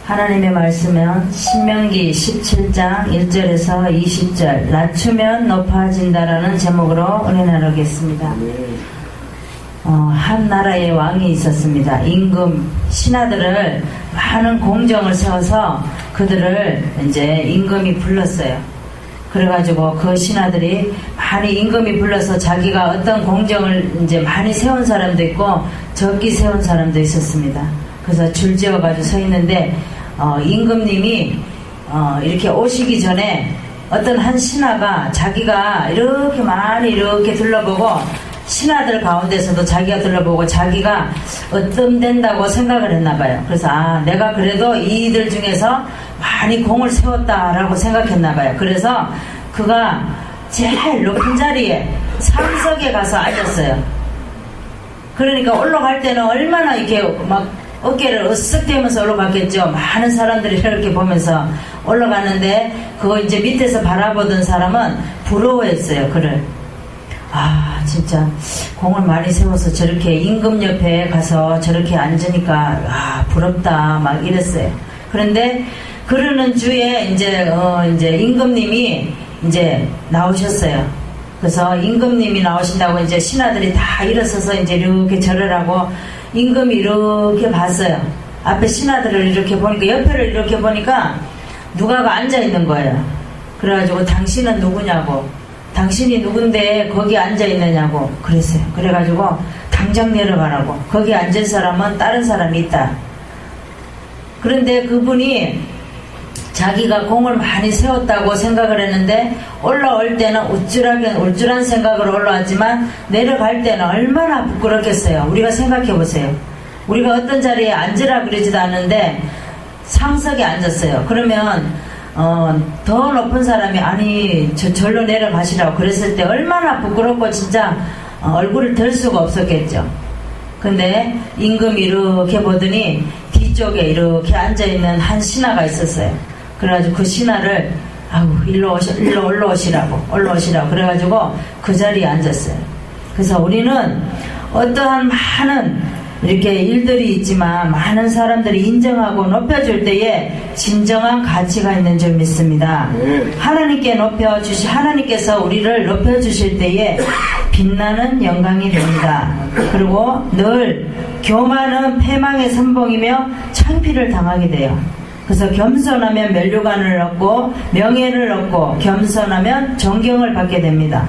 하나님의 말씀은 신명기 17장 1절에서 20절 낮추면 높아진다라는 제목으로 은혜 나누겠습니다. 한 나라의 왕이 있었습니다. 임금 신하들을 많은 공정을 세워서 그들을 이제 임금이 불렀어요. 그래가지고 그 신하들이 많이 임금이 불러서 자기가 어떤 공정을 이제 많이 세운 사람도 있고 적게 세운 사람도 있었습니다. 그래서 줄지어가지고 서 있는데 임금님이 이렇게 오시기 전에 어떤 한 신하가 자기가 이렇게 많이 이렇게 둘러보고 신하들 가운데서도 자기가 둘러보고 자기가 어떤 된다고 생각을 했나봐요. 그래서 내가 그래도 이들 중에서 많이 공을 세웠다라고 생각했나봐요. 그래서 그가 제일 높은 자리에 상석에 가서 앉았어요. 그러니까 올라갈 때는 얼마나 이렇게 막 어깨를 으쓱 대면서 올라갔겠죠. 많은 사람들이 이렇게 보면서 올라가는데 그거 이제 밑에서 바라보던 사람은 부러워했어요. 그를. 진짜 공을 많이 세워서 저렇게 임금 옆에 가서 저렇게 앉으니까 부럽다 막 이랬어요. 그런데 그러는 주에 이제 임금님이 이제 나오셨어요. 그래서 임금님이 나오신다고 이제 신하들이 다 일어서서 이제 이렇게 절을 하고 임금이 이렇게 봤어요. 앞에 신하들을 이렇게 보니까 옆에를 이렇게 보니까 누가가 앉아 있는 거예요. 그래가지고 당신은 누구냐고, 당신이 누군데 거기 앉아 있느냐고 그랬어요. 그래가지고 당장 내려가라고, 거기 앉은 사람은 다른 사람이 있다. 그런데 그분이 자기가 공을 많이 세웠다고 생각을 했는데 올라올 때는 우쭐한 생각으로 올라왔지만 내려갈 때는 얼마나 부끄럽겠어요. 우리가 생각해 보세요. 우리가 어떤 자리에 앉으라 그러지도 않는데 상석에 앉았어요. 그러면 더 높은 사람이 아니 절로 내려가시라고 그랬을 때 얼마나 부끄럽고 진짜 얼굴을 들 수가 없었겠죠. 근데 임금이 이렇게 보더니 뒤쪽에 이렇게 앉아있는 한 신하가 있었어요. 그래가지고 그 신하를 일로 올라오시라고 그래가지고 그 자리에 앉았어요. 그래서 우리는 어떠한 많은 이렇게 일들이 있지만 많은 사람들이 인정하고 높여줄 때에 진정한 가치가 있는 줄 믿습니다. 하나님께서 우리를 높여주실 때에 빛나는 영광이 됩니다. 그리고 늘 교만은 패망의 선봉이며 창피를 당하게 돼요. 그래서 겸손하면 면류관을 얻고 명예를 얻고 겸손하면 존경을 받게 됩니다.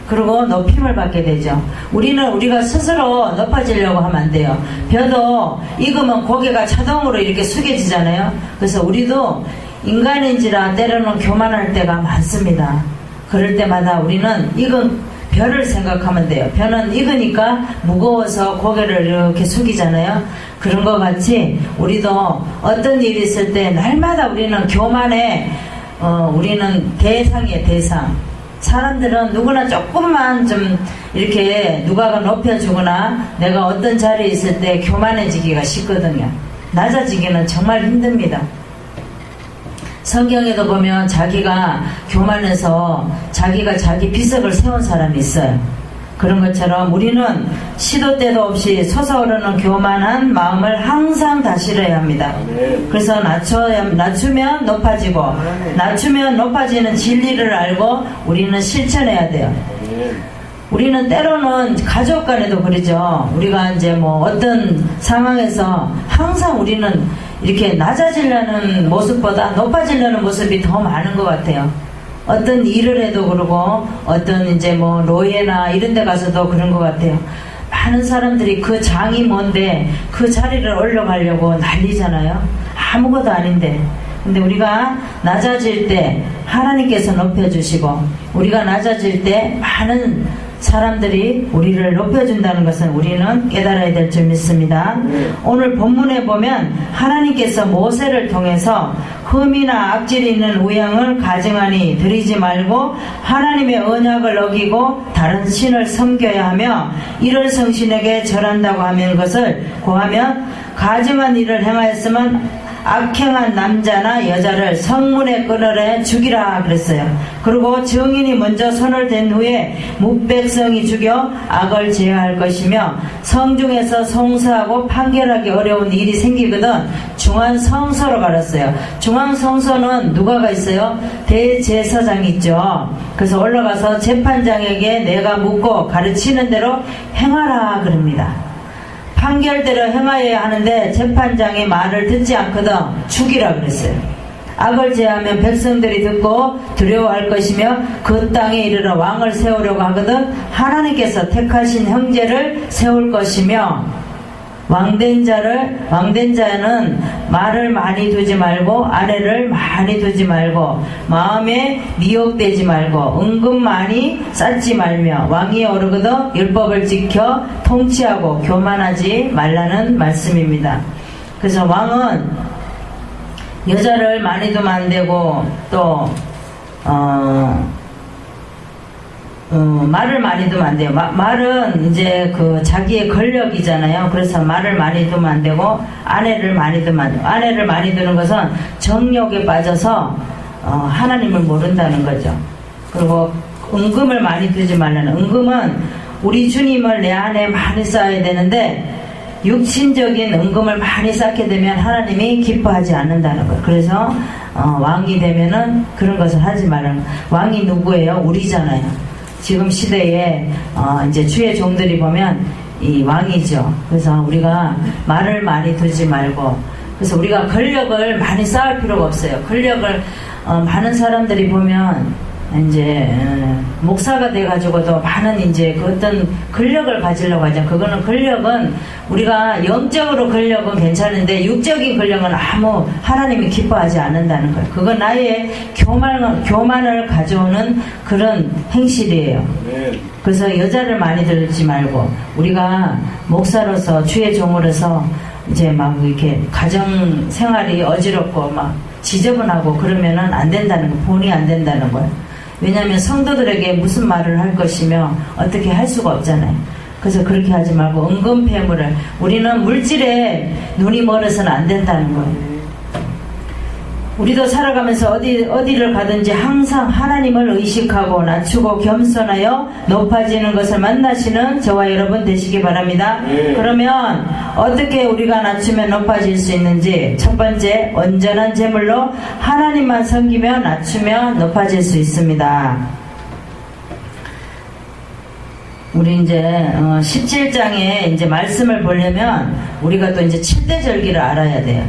그리고 높임을 받게 되죠. 우리가 스스로 높아지려고 하면 안 돼요. 벼도 익으면 고개가 자동으로 이렇게 숙여지잖아요. 그래서 우리도 인간인지라 때로는 교만할 때가 많습니다. 그럴 때마다 우리는 익은 벼를 생각하면 돼요. 벼는 익으니까 무거워서 고개를 이렇게 숙이잖아요. 그런 것 같이 우리도 어떤 일이 있을 때 날마다 우리는 교만해. 우리는 대상이에요. 대상. 사람들은 누구나 조금만 좀 이렇게 누가가 높여주거나 내가 어떤 자리에 있을 때 교만해지기가 쉽거든요. 낮아지기는 정말 힘듭니다. 성경에도 보면 자기가 교만해서 자기가 자기 비석을 세운 사람이 있어요. 그런 것처럼 우리는 시도 때도 없이 솟아오르는 교만한 마음을 항상 다스려야 합니다. 그래서 낮추면 높아지고 낮추면 높아지는 진리를 알고 우리는 실천해야 돼요. 우리는 때로는 가족 간에도 그러죠. 우리가 이제 어떤 상황에서 항상 우리는 이렇게 낮아지려는 모습보다 높아지려는 모습이 더 많은 것 같아요. 어떤 일을 해도 그러고 어떤 이제 노예나 이런 데 가서도 그런 것 같아요. 많은 사람들이 그 장이 뭔데 그 자리를 올라가려고 난리잖아요. 아무것도 아닌데. 근데 우리가 낮아질 때 하나님께서 높여주시고 우리가 낮아질 때 많은 사람들이 우리를 높여준다는 것은 우리는 깨달아야 될 줄 믿습니다. 오늘 본문에 보면 하나님께서 모세를 통해서 흠이나 악질이 있는 우양을 가증하니 드리지 말고 하나님의 언약을 어기고 다른 신을 섬겨야 하며 이를 성신에게 절한다고 하면 것을 고하면 가증한 일을 행하였으면 악행한 남자나 여자를 성문에 끊으려 죽이라 그랬어요. 그리고 증인이 먼저 손을 댄 후에 뭇백성이 죽여 악을 제어할 것이며 성중에서 송사하고 판결하기 어려운 일이 생기거든 중앙성소로 가렸어요. 중앙성소는 누가가 있어요? 대제사장이 있죠. 그래서 올라가서 재판장에게 내가 묻고 가르치는 대로 행하라 그럽니다. 판결대로 행하여야 하는데 재판장의 말을 듣지 않거든 죽이라 그랬어요. 악을 제하면 백성들이 듣고 두려워할 것이며 그 땅에 이르러 왕을 세우려고 하거든 하나님께서 택하신 형제를 세울 것이며 왕된 자는 말을 많이 두지 말고 아내를 많이 두지 말고 마음에 미혹되지 말고 은근 많이 쌓지 말며 왕위에 오르거든 율법을 지켜 통치하고 교만하지 말라는 말씀입니다. 그래서 왕은 여자를 많이 두면 안 되고 또 말을 많이 두면 안 돼요. 말은 이제 그 자기의 권력이잖아요. 그래서 말을 많이 두면 안 되고 아내를 많이 두면 안 돼요. 아내를 많이 두는 것은 정욕에 빠져서 하나님을 모른다는 거죠. 그리고 은금을 많이 두지 말라는 은금은 우리 주님을 내 안에 많이 쌓아야 되는데 육신적인 은금을 많이 쌓게 되면 하나님이 기뻐하지 않는다는 거예요. 그래서 왕이 되면은 그런 것을 하지 말라는 거예요. 왕이 누구예요? 우리잖아요. 지금 시대에 이제 주의 종들이 보면 이 왕이죠. 그래서 우리가 말을 많이 두지 말고 그래서 우리가 권력을 많이 쌓을 필요가 없어요. 권력을 많은 사람들이 보면 이제 목사가 돼가지고도 많은 이제 그 어떤 권력을 가지려고 하죠. 그거는 권력은 우리가 영적으로 권력은 괜찮은데 육적인 권력은 아무 하나님이 기뻐하지 않는다는 거예요. 그건 나의 교만을 가져오는 그런 행실이에요. 그래서 여자를 많이 들지 말고 우리가 목사로서 주의 종으로서 이제 막 이렇게 가정 생활이 어지럽고 막 지저분하고 그러면은 안 된다는 거, 본이 안 된다는 거예요. 왜냐하면 성도들에게 무슨 말을 할 것이며 어떻게 할 수가 없잖아요. 그래서 그렇게 하지 말고 은근폐물을 우리는 물질에 눈이 멀어서는 안 된다는 거예요. 우리도 살아가면서 어디를 가든지 항상 하나님을 의식하고 낮추고 겸손하여 높아지는 것을 만나시는 저와 여러분 되시기 바랍니다. 그러면 어떻게 우리가 낮추면 높아질 수 있는지 첫 번째 온전한 제물로 하나님만 섬기며 낮추며 높아질 수 있습니다. 우리 이제 17장에 이제 말씀을 보려면 우리가 또 이제 7대 절기를 알아야 돼요.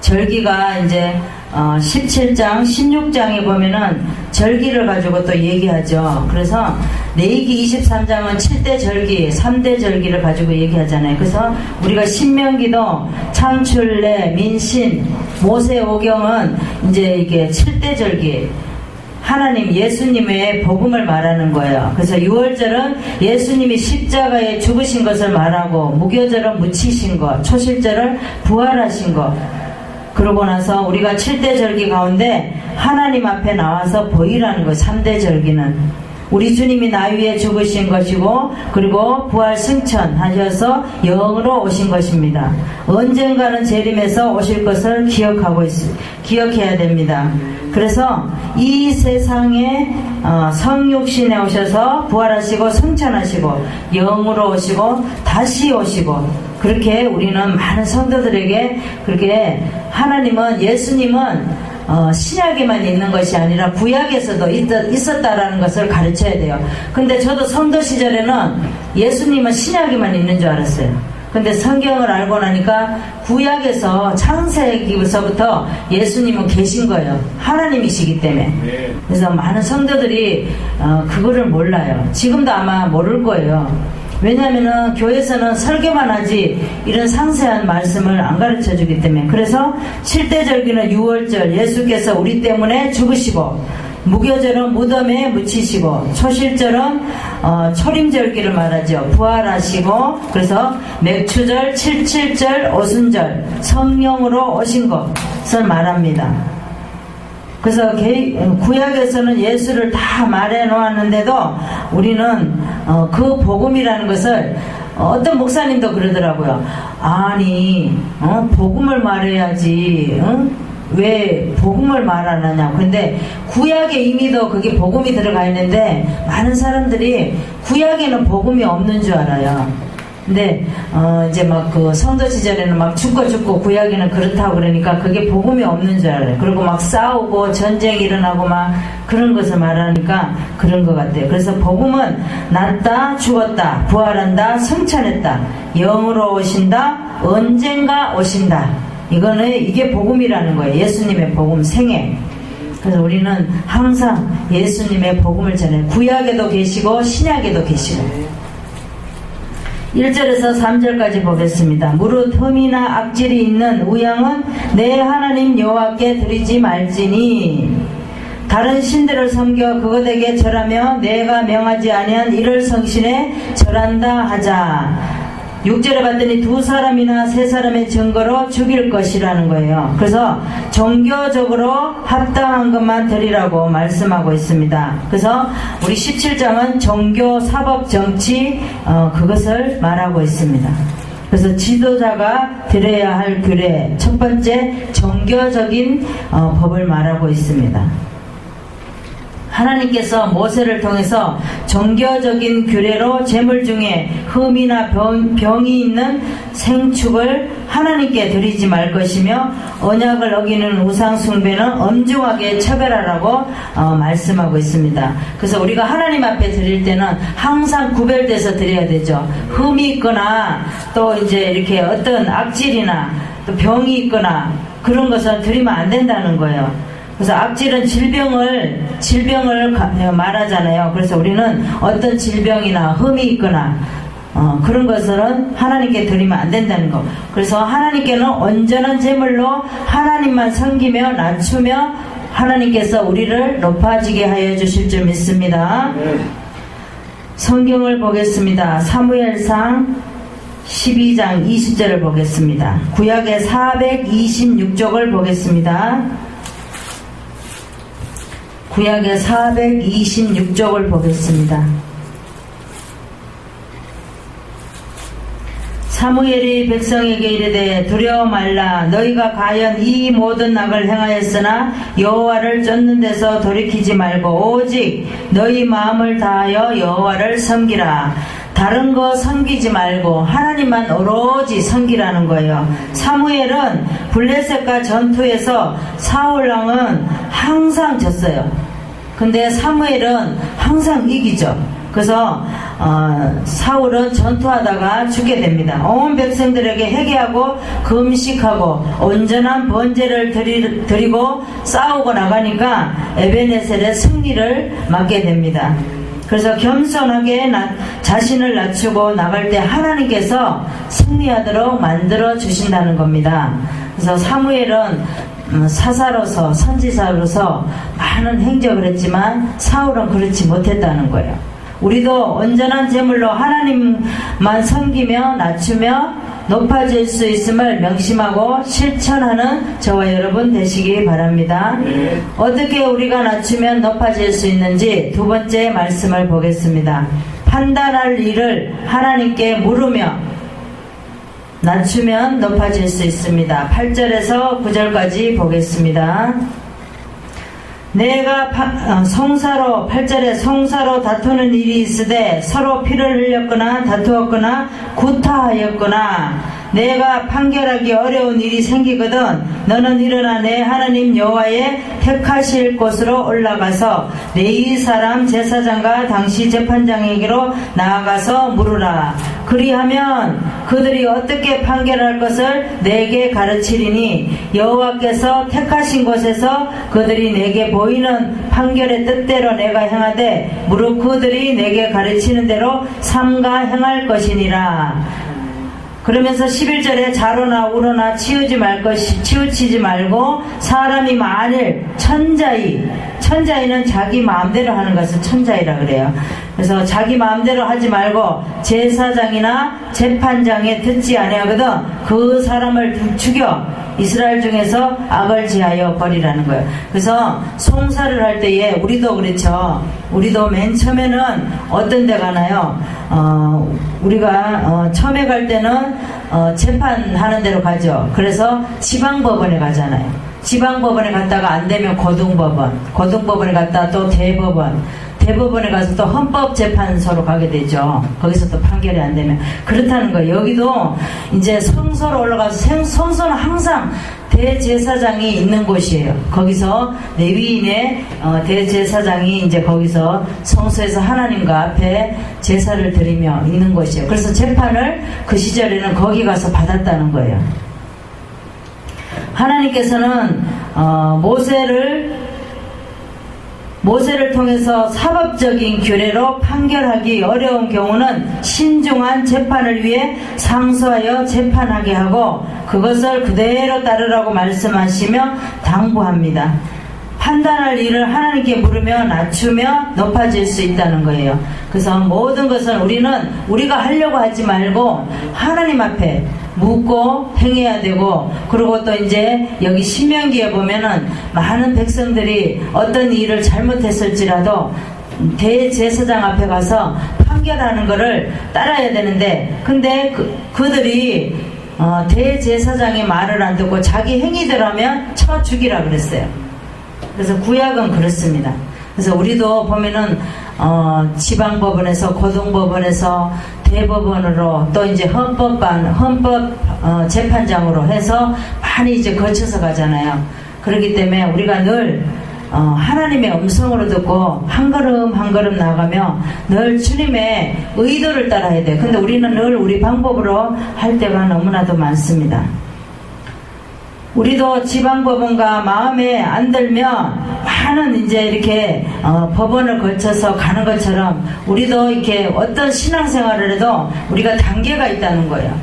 절기가 이제 17장, 16장에 보면은 절기를 가지고 또 얘기하죠. 그래서 레위기 23장은 7대 절기, 3대 절기를 가지고 얘기하잖아요. 그래서 우리가 신명기도 창출래, 민신, 모세오경은 이제 이게 7대 절기, 하나님 예수님의 복음을 말하는 거예요. 그래서 6월절은 예수님이 십자가에 죽으신 것을 말하고 무교절은 묻히신 것, 초실절은 부활하신 것. 그러고 나서 우리가 7대 절기 가운데 하나님 앞에 나와서 보이라는 거 3대 절기는 우리 주님이 나 위에 죽으신 것이고 그리고 부활 승천하셔서 영으로 오신 것입니다. 언젠가는 재림해서 오실 것을 기억해야 됩니다. 그래서 이 세상에 성육신에 오셔서 부활하시고 승천하시고 영으로 오시고 다시 오시고 그렇게 우리는 많은 성도들에게 그렇게 하나님은 예수님은 신약에만 있는 것이 아니라 구약에서도 있었다라는 것을 가르쳐야 돼요. 근데 저도 성도 시절에는 예수님은 신약에만 있는 줄 알았어요. 근데 성경을 알고 나니까 구약에서 창세기부터 예수님은 계신 거예요. 하나님이시기 때문에. 그래서 많은 성도들이 그거를 몰라요. 지금도 아마 모를 거예요. 왜냐하면은 교회에서는 설교만 하지 이런 상세한 말씀을 안 가르쳐 주기 때문에. 그래서 7대 절기는 6월절 예수께서 우리 때문에 죽으시고 무교절은 무덤에 묻히시고 초실절은 초림절기를 말하죠. 부활하시고 그래서 맥추절, 칠칠절, 오순절 성령으로 오신 것을 말합니다. 그래서 구약에서는 예수를 다 말해 놓았는데도 우리는 그 복음이라는 것을 어떤 목사님도 그러더라고요. 아니 복음을 말해야지 왜 복음을 말 안 하냐. 근데 구약에 이미도 그게 복음이 들어가 있는데 많은 사람들이 구약에는 복음이 없는 줄 알아요. 근데 이제 막 그 성도 시절에는 막 죽고 구약에는 그렇다고 그러니까 그게 복음이 없는 줄 알아요. 그리고 막 싸우고 전쟁이 일어나고 막 그런 것을 말하니까 그런 것 같아요. 그래서 복음은 났다, 죽었다, 부활한다, 성찬했다, 영으로 오신다, 언젠가 오신다. 이게 복음이라는 거예요. 예수님의 복음, 생애. 그래서 우리는 항상 예수님의 복음을 전해요. 구약에도 계시고 신약에도 계시고. 1절에서 3절까지 보겠습니다. 무릇 흠이나 악질이 있는 우양은 내 하나님 여호와께 드리지 말지니 다른 신들을 섬겨 그것에게 절하며 내가 명하지 아니한 이를 성신에 절한다 하자. 6절에 봤더니 2사람이나 3사람의 증거로 죽일 것이라는 거예요. 그래서 종교적으로 합당한 것만 드리라고 말씀하고 있습니다. 그래서 우리 17장은 종교, 사법, 정치 그것을 말하고 있습니다. 그래서 지도자가 드려야 할 규례, 첫 번째 종교적인 법을 말하고 있습니다. 하나님께서 모세를 통해서 종교적인 규례로 제물 중에 흠이나 병이 있는 생축을 하나님께 드리지 말 것이며 언약을 어기는 우상 숭배는 엄중하게 처벌하라고 말씀하고 있습니다. 그래서 우리가 하나님 앞에 드릴 때는 항상 구별돼서 드려야 되죠. 흠이 있거나 또 이제 이렇게 어떤 악질이나 또 병이 있거나 그런 것은 드리면 안 된다는 거예요. 그래서 악질은 질병을 말하잖아요. 그래서 우리는 어떤 질병이나 흠이 있거나 그런 것들은 하나님께 드리면 안 된다는 거. 그래서 하나님께는 온전한 제물로 하나님만 섬기며 낮추며 하나님께서 우리를 높아지게 하여 주실 줄 믿습니다. 성경을 보겠습니다. 사무엘상 12장 20절을 보겠습니다. 구약의 426쪽을 보겠습니다. 구약의 426쪽을 보겠습니다. 사무엘이 백성에게 이르되 두려워 말라. 너희가 과연 이 모든 악을 행하였으나 여호와를 쫓는 데서 돌이키지 말고 오직 너희 마음을 다하여 여호와를 섬기라. 다른 거 섬기지 말고 하나님만 오로지 섬기라는 거예요. 사무엘은 블레셋과 전투에서 사울왕은 항상 졌어요. 근데 사무엘은 항상 이기죠. 그래서 사울은 전투하다가 죽게 됩니다. 온 백성들에게 회개하고 금식하고 온전한 번제를 드리고 싸우고 나가니까 에베네셀의 승리를 맞게 됩니다. 그래서 겸손하게 자신을 낮추고 나갈 때 하나님께서 승리하도록 만들어 주신다는 겁니다. 그래서 사무엘은 사사로서 선지자로서 많은 행적을 했지만 사울은 그렇지 못했다는 거예요. 우리도 온전한 제물로 하나님만 섬기며 낮추며 높아질 수 있음을 명심하고 실천하는 저와 여러분 되시기 바랍니다. 어떻게 우리가 낮추면 높아질 수 있는지 두 번째 말씀을 보겠습니다. 판단할 일을 하나님께 물으며 낮추면 높아질 수 있습니다. 8절에서 9절까지 보겠습니다. 내가 8절에 성사로 다투는 일이 있으되 서로 피를 흘렸거나 다투었거나 구타하였거나 내가 판결하기 어려운 일이 생기거든 너는 일어나 내 하나님 여호와의 택하실 곳으로 올라가서 레위 사람 제사장과 당시 재판장에게로 나아가서 물으라. 그리하면 그들이 어떻게 판결할 것을 내게 가르치리니 여호와께서 택하신 곳에서 그들이 내게 보이는 판결의 뜻대로 내가 행하되 무릇 그들이 내게 가르치는 대로 삼가 행할 것이니라. 그러면서 11절에 자로나 우로나 치우치지 말고 사람이 만일 천자이 천자인은 자기 마음대로 하는 것을 천자이라 그래요. 그래서 자기 마음대로 하지 말고 제사장이나 재판장에 듣지 아니하거든 그 사람을 죽여 이스라엘 중에서 악을 지하여 버리라는 거예요. 그래서 송사를 할 때에 우리도 그렇죠. 우리도 맨 처음에는 어떤 데 가나요? 우리가 처음에 갈 때는 재판하는 데로 가죠. 그래서 지방법원에 가잖아요. 지방법원에 갔다가 안 되면 고등법원, 고등법원에 갔다 또 대법원에 가서 또 헌법재판소로 가게 되죠. 거기서 또 판결이 안 되면. 그렇다는 거예요. 여기도 이제 성소로 올라가서 성소는 항상 대제사장이 있는 곳이에요. 거기서 레위인의 대제사장이 이제 거기서 성소에서 하나님과 앞에 제사를 드리며 있는 곳이에요. 그래서 재판을 그 시절에는 거기 가서 받았다는 거예요. 하나님께서는 모세를 통해서 사법적인 규례로 판결하기 어려운 경우는 신중한 재판을 위해 상소하여 재판하게 하고 그것을 그대로 따르라고 말씀하시며 당부합니다. 판단할 일을 하나님께 물으며 낮추며 높아질 수 있다는 거예요. 그래서 모든 것은 우리가 하려고 하지 말고 하나님 앞에 묻고 행해야 되고, 그리고 또 이제 여기 신명기에 보면은 많은 백성들이 어떤 일을 잘못했을지라도 대제사장 앞에 가서 판결하는 거를 따라야 되는데, 근데 그들이 대제사장의 말을 안 듣고 자기 행위대로 하면 쳐 죽이라 그랬어요. 그래서 구약은 그렇습니다. 그래서 우리도 보면은 지방법원에서 고등법원에서 대법원으로 또 이제 헌법 재판장으로 해서 많이 이제 거쳐서 가잖아요. 그렇기 때문에 우리가 늘 하나님의 음성으로 듣고 한 걸음 한 걸음 나가며 늘 주님의 의도를 따라야 돼요. 근데 우리는 늘 우리 방법으로 할 때가 너무나도 많습니다. 우리도 지방법원과 마음에 안 들면 많은 이제 이렇게 법원을 거쳐서 가는 것처럼 우리도 이렇게 어떤 신앙생활을 해도 우리가 단계가 있다는 거예요.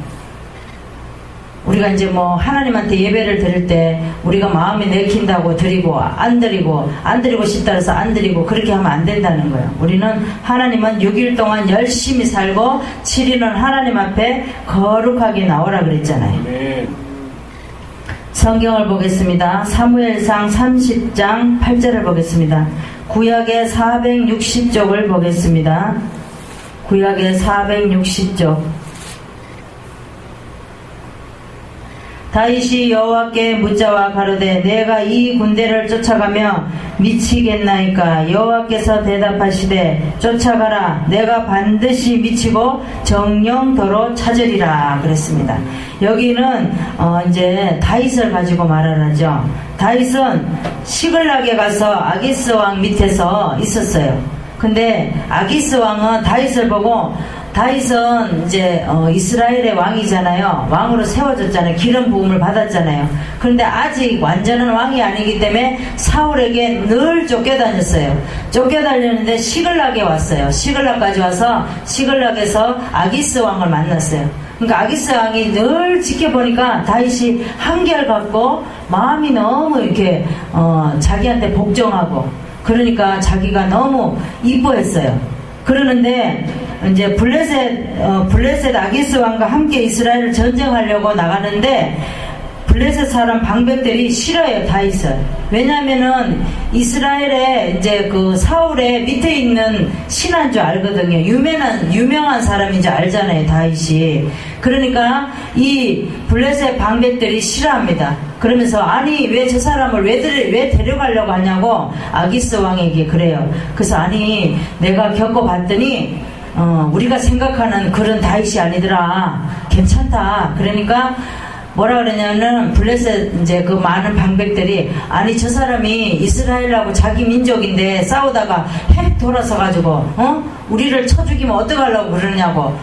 우리가 이제 뭐 하나님한테 예배를 드릴 때 우리가 마음에 내킨다고 드리고 안 드리고 싶다 해서 안 드리고 그렇게 하면 안 된다는 거예요. 우리는 하나님은 6일 동안 열심히 살고 7일은 하나님 앞에 거룩하게 나오라 그랬잖아요. 네. 성경을 보겠습니다. 사무엘상 30장 8절을 보겠습니다. 구약의 460쪽을 보겠습니다. 구약의 460쪽. 다윗이 여호와께 묻자와 가로되 내가 이 군대를 쫓아가며 미치겠나이까? 여호와께서 대답하시되 쫓아가라. 내가 반드시 미치고 정령도로 찾으리라 그랬습니다. 여기는 이제 다윗을 가지고 말을 하죠. 다윗은 시글락에 가서 아기스 왕 밑에서 있었어요. 근데 아기스 왕은 다윗을 보고, 다윗은 이제 이스라엘의 왕이잖아요. 왕으로 세워졌잖아요. 기름 부음을 받았잖아요. 그런데 아직 완전한 왕이 아니기 때문에 사울에게 늘 쫓겨다녔어요. 쫓겨다녔는데 시글락에 왔어요. 시글락까지 와서 시글락에서 아기스 왕을 만났어요. 그러니까 아기스 왕이 늘 지켜보니까 다윗이 한결같고 마음이 너무 이렇게 자기한테 복종하고, 그러니까 자기가 너무 이뻐했어요. 그러는데 이제 블레셋 아기스 왕과 함께 이스라엘을 전쟁하려고 나가는데 블레셋 사람 방백들이 싫어요, 다윗을. 왜냐면은 이스라엘의 이제 그 사울의 밑에 있는 신한 줄 알거든요. 유명한 사람인 줄 알잖아요, 다윗이. 그러니까 이 블레셋 방백들이 싫어합니다. 그러면서 아니 왜 저 사람을 왜 데려가려고 하냐고 아기스 왕에게 그래요. 그래서 아니 내가 겪어봤더니 우리가 생각하는 그런 다윗이 아니더라. 괜찮다. 그러니까 뭐라 그러냐면 블레셋 이제 그 많은 방백들이 아니 저 사람이 이스라엘하고 자기 민족인데 싸우다가 핵 돌아서 가지고 우리를 쳐 죽이면 어떡하려고 그러냐고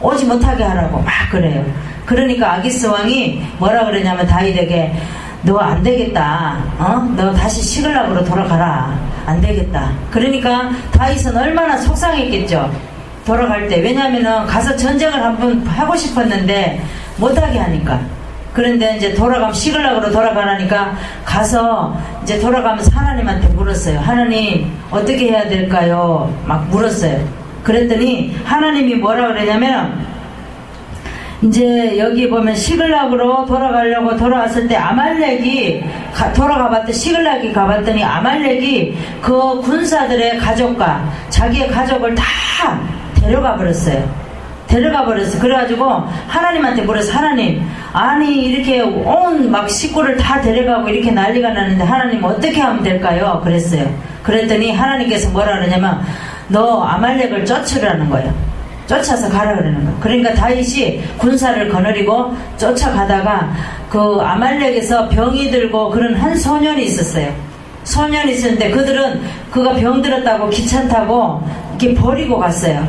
오지 못하게 하라고 막 그래요. 그러니까 아기스 왕이 뭐라 그러냐면 다윗에게 너 안 되겠다. 너 다시 시글락으로 돌아가라. 안 되겠다. 그러니까 다윗은 얼마나 속상했겠죠. 돌아갈 때. 왜냐면은 가서 전쟁을 한번 하고 싶었는데 못하게 하니까. 그런데 이제 시글락으로 돌아가라니까 가서 이제 돌아가면서 하나님한테 물었어요. 하나님, 어떻게 해야 될까요? 막 물었어요. 그랬더니 하나님이 뭐라 그러냐면, 이제 여기 보면 시글락으로 돌아가려고 돌아왔을 때 아말렉이 시글락이 가봤더니 아말렉이 그 군사들의 가족과 자기의 가족을 다 데려가 버렸어요. 그래가지고 하나님한테 물어서, 하나님, 아니 이렇게 온 막 식구를 다 데려가고 이렇게 난리가 나는데 하나님 어떻게 하면 될까요? 그랬어요. 그랬더니 하나님께서 뭐라 그러냐면, 너 아말렉을 쫓으라는 거예요. 쫓아서 가라 그러는 거예요. 그러니까 다윗이 군사를 거느리고 쫓아가다가 그 아말렉에서 병이 들고 그런 한 소년이 있었어요. 소년이 있었는데 그들은 그가 병들었다고 기차 타고 이렇게 버리고 갔어요.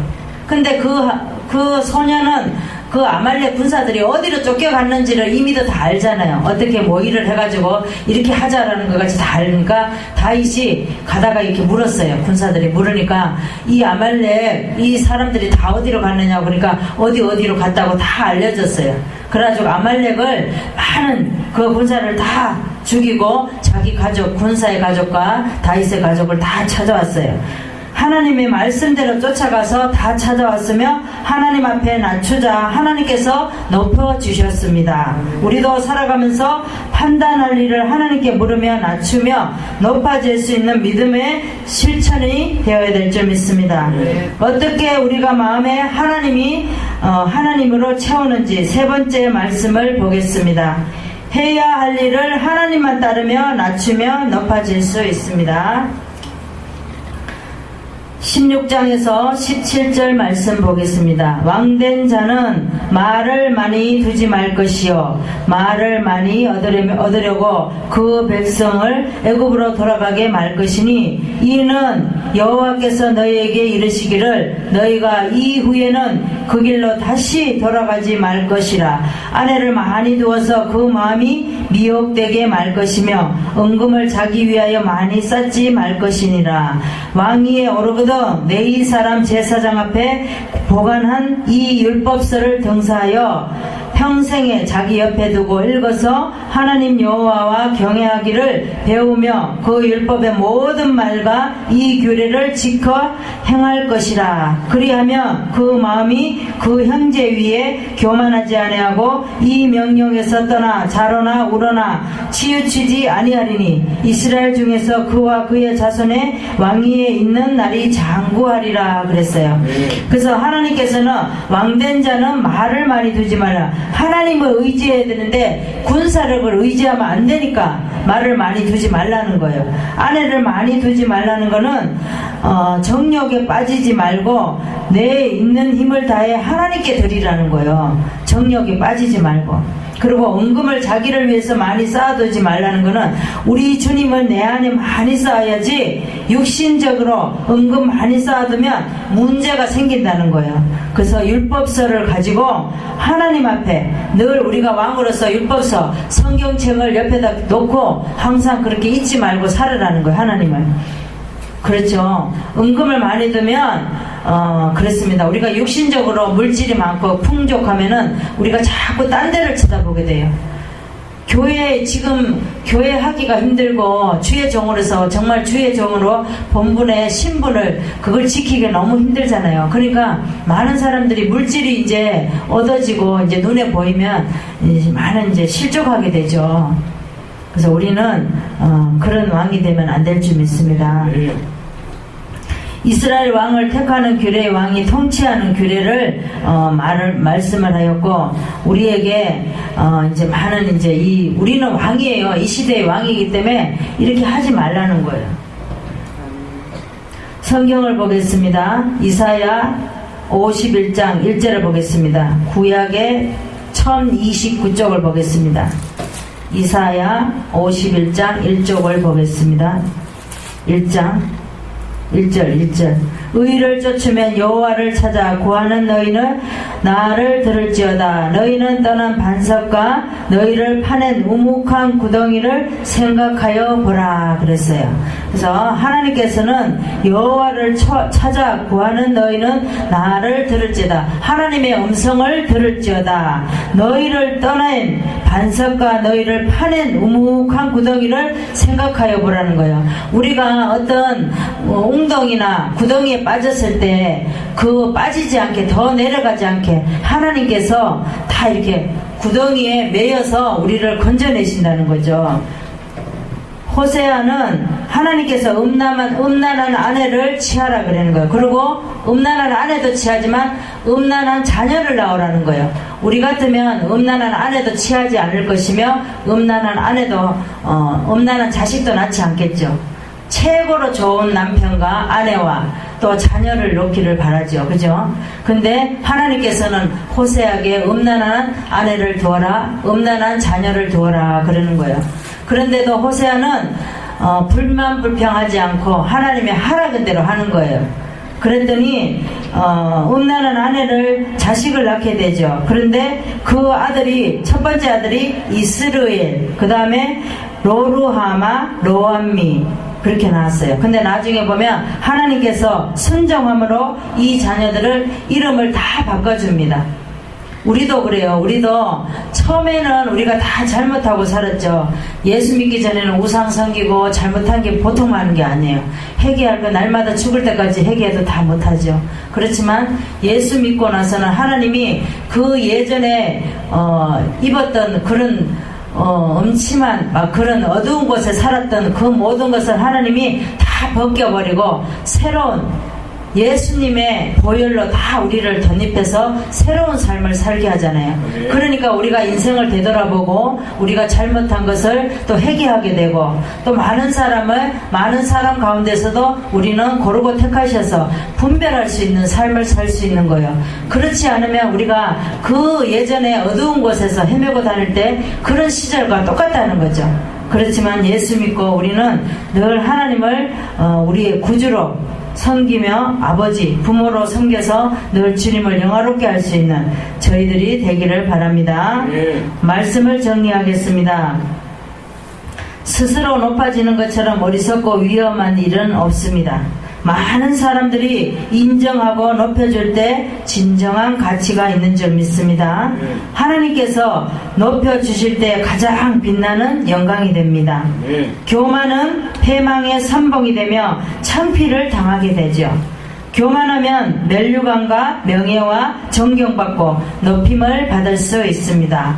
근데 그 소년은 그 아말렉 군사들이 어디로 쫓겨갔는지를 이미도 다 알잖아요. 어떻게 모의를 해가지고 이렇게 하자라는 것 같이 다 알니까 다윗이 가다가 이렇게 물었어요. 군사들이 물으니까 이 아말렉 이 사람들이 다 어디로 갔느냐고, 그러니까 어디로 갔다고 다 알려졌어요. 그래가지고 아말렉을 많은 그 군사를 다 죽이고 자기 가족, 군사의 가족과 다윗의 가족을 다 찾아왔어요. 하나님의 말씀대로 쫓아가서 다 찾아왔으며 하나님 앞에 낮추자 하나님께서 높여주셨습니다. 우리도 살아가면서 판단할 일을 하나님께 물으며 낮추며 높아질 수 있는 믿음의 실천이 되어야 될 줄 믿습니다. 어떻게 우리가 마음에 하나님으로 채우는지 세 번째 말씀을 보겠습니다. 해야 할 일을 하나님만 따르며 낮추며 높아질 수 있습니다. 16장에서 17절 말씀 보겠습니다. 왕된 자는 말을 많이 두지 말 것이요 말을 많이 얻으려고 그 백성을 애굽으로 돌아가게 말 것이니, 이는 여호와께서 너희에게 이르시기를 너희가 이후에는 그 길로 다시 돌아가지 말 것이라. 아내를 많이 두어서 그 마음이 미혹되게 말 것이며 은금을 자기 위하여 많이 쌓지 말 것이니라. 왕위에 오르거든 내 사람 제사장 앞에 보관한 이 율법서를 등사하여 평생에 자기 옆에 두고 읽어서 하나님 여호와와 경외하기를 배우며 그 율법의 모든 말과 이 규례를 지켜 행할 것이라. 그리하면 그 마음이 그 형제 위에 교만하지 아니하고 이 명령에서 떠나 자로나 우러나 치우치지 아니하리니 이스라엘 중에서 그와 그의 자손의 왕위에 있는 날이 장구하리라 그랬어요. 그래서 하나님께서는 왕된 자는 말을 많이 두지 말라. 하나님을 의지해야 되는데 군사력을 의지하면 안 되니까 말을 많이 두지 말라는 거예요. 아내를 많이 두지 말라는 거는 정욕에 빠지지 말고 내 있는 힘을 다해 하나님께 드리라는 거예요. 정욕에 빠지지 말고. 그리고 은금을 자기를 위해서 많이 쌓아두지 말라는 거는 우리 주님을 내 안에 많이 쌓아야지 육신적으로 은금 많이 쌓아두면 문제가 생긴다는 거예요. 그래서 율법서를 가지고 하나님 앞에 늘 우리가 왕으로서 율법서 성경책을 옆에다 놓고 항상 그렇게 잊지 말고 살으라는 거예요. 하나님을. 그렇죠. 은금을 많이 두면 그렇습니다. 우리가 육신적으로 물질이 많고 풍족하면은 우리가 자꾸 딴 데를 쳐다보게 돼요. 지금 교회 하기가 힘들고 주의 종으로서 정말 주의 종으로 본분의 신분을 그걸 지키기가 너무 힘들잖아요. 그러니까 많은 사람들이 물질이 이제 얻어지고 이제 눈에 보이면 많은 이제 실족하게 되죠. 그래서 우리는 그런 왕이 되면 안 될 줄 믿습니다. 이스라엘 왕을 택하는 규례의 왕이 통치하는 규례를 말씀을 하였고, 우리에게 이제 많은 이제 우리는 왕이에요. 이 시대의 왕이기 때문에 이렇게 하지 말라는 거예요. 성경을 보겠습니다. 이사야 51장 1절을 보겠습니다. 구약의 1029쪽을 보겠습니다. 이사야 51장 1쪽을 보겠습니다. 1장 1절 의를 쫓으면 여호와를 찾아 구하는 너희는 나를 들을지어다. 너희는 떠난 반석과 너희를 파낸 우묵한 구덩이를 생각하여 보라 그랬어요. 그래서 하나님께서는 여호와를 찾아 구하는 너희는 나를 들을지어다. 하나님의 음성을 들을지어다. 너희를 떠난 반석과 너희를 파낸 우묵한 구덩이를 생각하여 보라는 거예요. 우리가 어떤 웅덩이나 구덩이에 빠졌을 때 그 빠지지 않게 더 내려가지 않게 하나님께서 다 이렇게 구덩이에 매여서 우리를 건져내신다는 거죠. 호세아는 하나님께서 음란한 아내를 취하라 그러는 거예요. 그리고 음란한 아내도 취하지만 음란한 자녀를 낳으라는 거예요. 우리 같으면 음란한 아내도 취하지 않을 것이며 음란한 자식도 낳지 않겠죠. 최고로 좋은 남편과 아내와 또 자녀를 놓기를 바라죠. 그죠? 근데 하나님께서는 호세아에게 음란한 아내를 두어라, 음란한 자녀를 두어라 그러는 거예요. 그런데도 호세아는 불만불평하지 않고 하나님의 하라는 대로 하는 거예요. 그랬더니 음란한 아내를 자식을 낳게 되죠. 그런데 그 아들이 첫 번째 아들이 이스르엘, 그 다음에 로루하마, 로암미 그렇게 나왔어요. 근데 나중에 보면 하나님께서 순정함으로 이 자녀들을 이름을 다 바꿔줍니다. 우리도 그래요. 우리도 처음에는 우리가 다 잘못하고 살았죠. 예수 믿기 전에는 우상 섬기고 잘못한 게 보통 많은 게 아니에요. 회개할 거 날마다 죽을 때까지 회개해도 다 못하죠. 그렇지만 예수 믿고 나서는 하나님이 그 예전에 입었던 그런 음침한 그런 어두운 곳에 살았던 그 모든 것을 하나님이 다 벗겨버리고 새로운 예수님의 보혈로 다 우리를 덧입혀서 새로운 삶을 살게 하잖아요. 그러니까 우리가 인생을 되돌아보고 우리가 잘못한 것을 또 회개하게 되고 또 많은 사람 가운데서도 우리는 고르고 택하셔서 분별할 수 있는 삶을 살 수 있는 거예요. 그렇지 않으면 우리가 그 예전에 어두운 곳에서 헤매고 다닐 때 그런 시절과 똑같다는 거죠. 그렇지만 예수 믿고 우리는 늘 하나님을 우리의 구주로 섬기며 아버지, 부모로 섬겨서 늘 주님을 영화롭게 할 수 있는 저희들이 되기를 바랍니다. 말씀을 정리하겠습니다. 스스로 높아지는 것처럼 어리석고 위험한 일은 없습니다. 많은 사람들이 인정하고 높여줄 때 진정한 가치가 있는 줄 믿습니다. 하나님께서 높여주실 때 가장 빛나는 영광이 됩니다. 교만은 패망의 선봉이 되며 창피를 당하게 되죠. 교만하면 멸류관과 명예와 존경받고 높임을 받을 수 있습니다.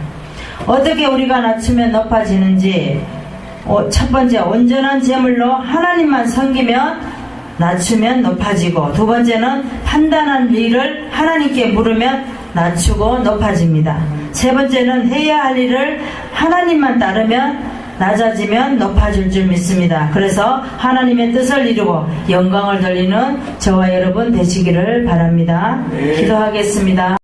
어떻게 우리가 낮추면 높아지는지, 첫 번째, 온전한 제물로 하나님만 섬기면 낮추면 높아지고, 두 번째는 판단한 일을 하나님께 물으면 낮추고 높아집니다. 세 번째는 해야 할 일을 하나님만 따르면 낮아지면 높아질 줄 믿습니다. 그래서 하나님의 뜻을 이루고 영광을 돌리는 저와 여러분 되시기를 바랍니다. 기도하겠습니다.